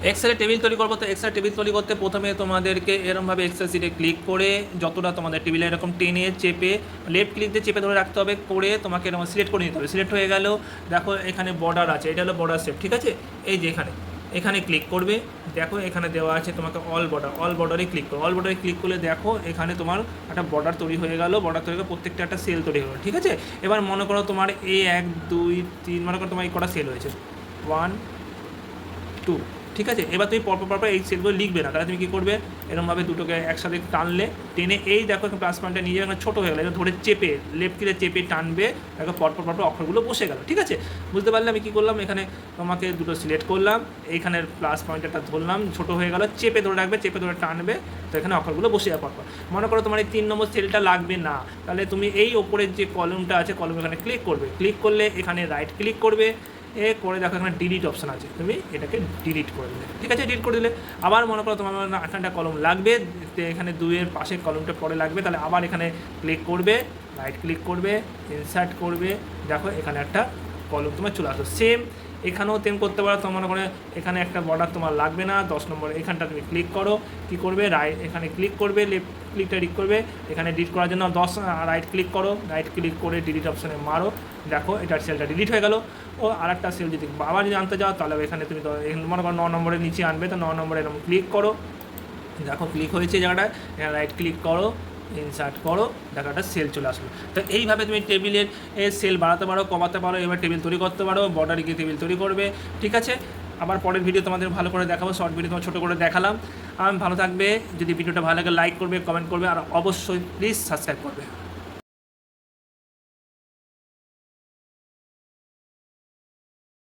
এক্সেলে table তৈরি করবো। তো এক্সেলে টেবিল তৈরি করতে প্রথমে তোমাদেরকে এরকমভাবে এক্সেল সিটে ক্লিক করে যতটা তোমাদের টেবিলে এরকম টেনে চেপে লেফট ক্লিক দিয়ে চেপে ধরে রাখতে হবে, করে তোমাকে এরকম সিলেক্ট করে নিতে হবে। সিলেক্ট হয়ে গেল, দেখো এখানে বর্ডার আছে, এটা হলো বর্ডার শেপ, ঠিক আছে। এই যে এখানে ক্লিক করবে, দেখো এখানে দেওয়া আছে তোমাকে অল বর্ডারে ক্লিক করো। অল বর্ডারে ক্লিক করলে দেখো এখানে তোমার একটা বর্ডার তৈরি হয়ে গেল। বর্ডার তৈরি করে প্রত্যেকটা একটা সেল তৈরি হয়ে গেলো, ঠিক আছে। এবার মনে করো তোমার এই 1 2 3 মনে করো তোমার এই কটা সেল হয়েছে, 1 2, ঠিক আছে। এবার তুমি পরপর এই সেলগুলো লিখবে না, তাহলে তুমি কী করবে, এরকমভাবে দুটোকে একসাথে টানলে, টেনে এই দেখো প্লাস পয়েন্টটা নিয়ে এখানে ছোটো হয়ে গেলো, এটা ধরে চেপে লেফট ক্লিকে চেপে টানবে, দেখো পরপর অক্ষরগুলো বসে গেল, ঠিক আছে। বুঝতে পারলে আমি কী করলাম, এখানে তোমাকে দুটো সিলেক্ট করলাম, এইখানের প্লাস পয়েন্টটা ধরলাম, ছোটো হয়ে গেল, চেপে ধরে রাখবে, চেপে ধরে টানবে, তো এখানে অক্ষরগুলো বসে যাবে পরপর। মনে করো তোমার এই 3 নম্বর সেলটা লাগবে না, তাহলে তুমি এই ওপরের যে কলমটা আছে, কলম এখানে ক্লিক করবে, ক্লিক করলে এখানে রাইট ক্লিক করবে, করে দেখো এখানে ডিলিট অপশান আছে, তুমি এটাকে ডিলিট করে দিলে, ঠিক আছে। ডিলিট করে দিলে আবার মনে করো তোমার এখানটা কলম লাগবে, এখানে 2-এর পাশে কলমটা পরে লাগবে, তাহলে আবার এখানে ক্লিক করবে, রাইট ক্লিক করবে, ইনসার্ট করবে, দেখো এখানে একটা কলম তোমার চলে আসলো। সেম এখানেও তেম করতে পারো। তোমার মনে করে এখানে একটা বর্ডার তোমার লাগবে না, 10 নম্বর এখানটা তুমি ক্লিক করো, কী করবে, এখানে ক্লিক করবে, লেফট ক্লিকটা ডিলিট করবে, এখানে ডিলিট করার জন্য 10 রাইট ক্লিক করো, রাইট ক্লিক করে ডিলিট অপশানে মারো, দেখো এটার সেলটা ডিলিট হয়ে গেল। ও আরেকটা সেল যদি আবার যদি আনতে যাও, তাহলে এখানে তুমি মনে করো 9 নম্বরের নিচে আনবে, তো 9 নম্বরে এরকম ক্লিক করো, দেখো ক্লিক হয়েছে জায়গাটায়, এখানে রাইট ক্লিক করো, ইনসার্ট করো, দেখো একটা সেল চলে আসলো। তো এইভাবে তুমি টেবিলের সেল বাড়াতে পারো, কমাতে পারো, এবার টেবিল তৈরি করতে পারো, বর্ডারে গিয়ে টেবিল তৈরি করবে, ঠিক আছে। আবার পরের ভিডিও তোমাদের ভালো করে দেখাবো, শর্ট ভিডিও তোমার ছোটো করে দেখালাম। ভালো থাকবে, যদি ভিডিওটা ভালো লাগে লাইক করবে, কমেন্ট করবে, আর অবশ্যই প্লিজ সাবস্ক্রাইব করবে।